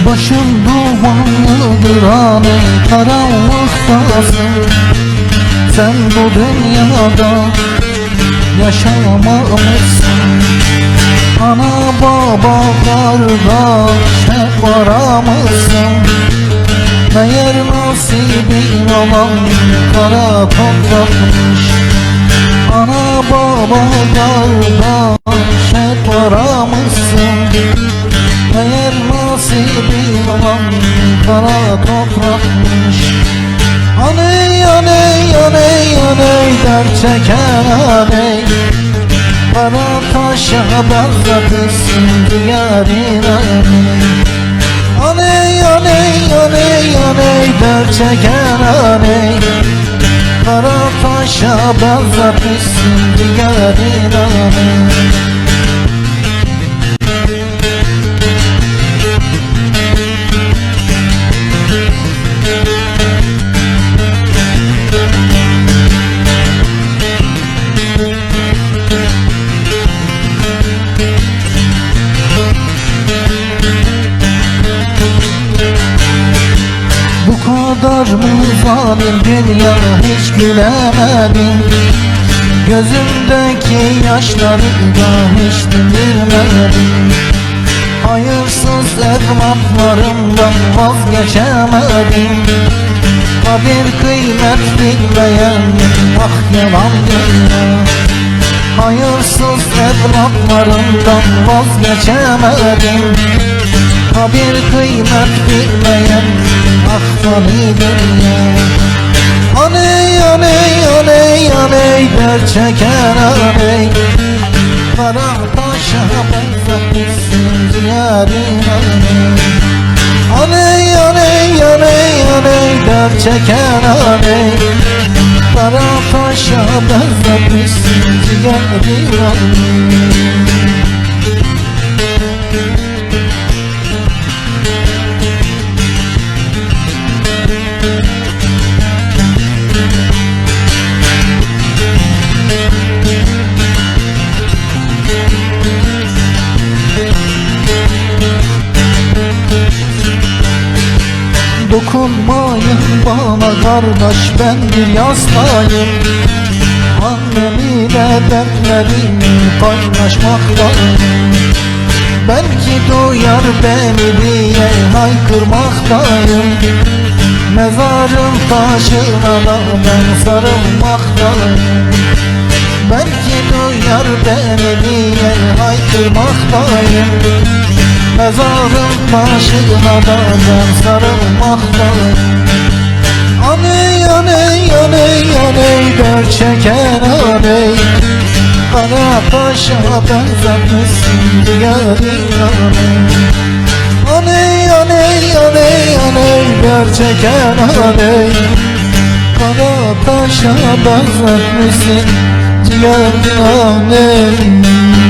Başım dumanlıdır aney, karanlıktasın. Sen bu dünyada yaşamamışsın. Ana baba kardeş hep aramızsın. Meğer nasibin olan kara toprakmış. Ana baba kardeş hep aramızsın. Meğer nasibin olan kara toprakmış. Aney aney aney aney dert çeken aney, kara taşa benzetirsin diğerin aney. Aney aney aney aney dert çeken aney, kara taşa benzetirsin diğerin aney. Bu kadar mı zalim dünya, hiç gülemedim. Gözümdeki yaşları da hiç dindirmedim. Hayırsız evlatlarımdan vazgeçemedim. Kadir kıymet bilmeyen ah yalan dünya. Hayırsız evlatlarımdan vazgeçemedim. Kabir kıymet bilmeyen ah fani dünya. Aney aney aney aney dert çeken aney, kara taşa benzetmişsin diğerin aney. Aney aney aney aney dert çeken aney, kara taşa benzetmişsin diğerin aney. Dokunmayın bana kardeş, ben bir yastayım. Annem ile dertlerimi paylaşmaktayım. Belki duyar beni diye haykırmaktayım. Mezarım taşına da ben sarılmaktayım. Belki duyar beni diye haykırmaktayım. Mezarım taşına da ben sarılmaktayım. Aney aney aney aney dert çeken aney, kara taşa benzetmişsin diğerin aney. Aney aney aney aney dert çeken aney, kara taşa benzetmişsin diğerin aney.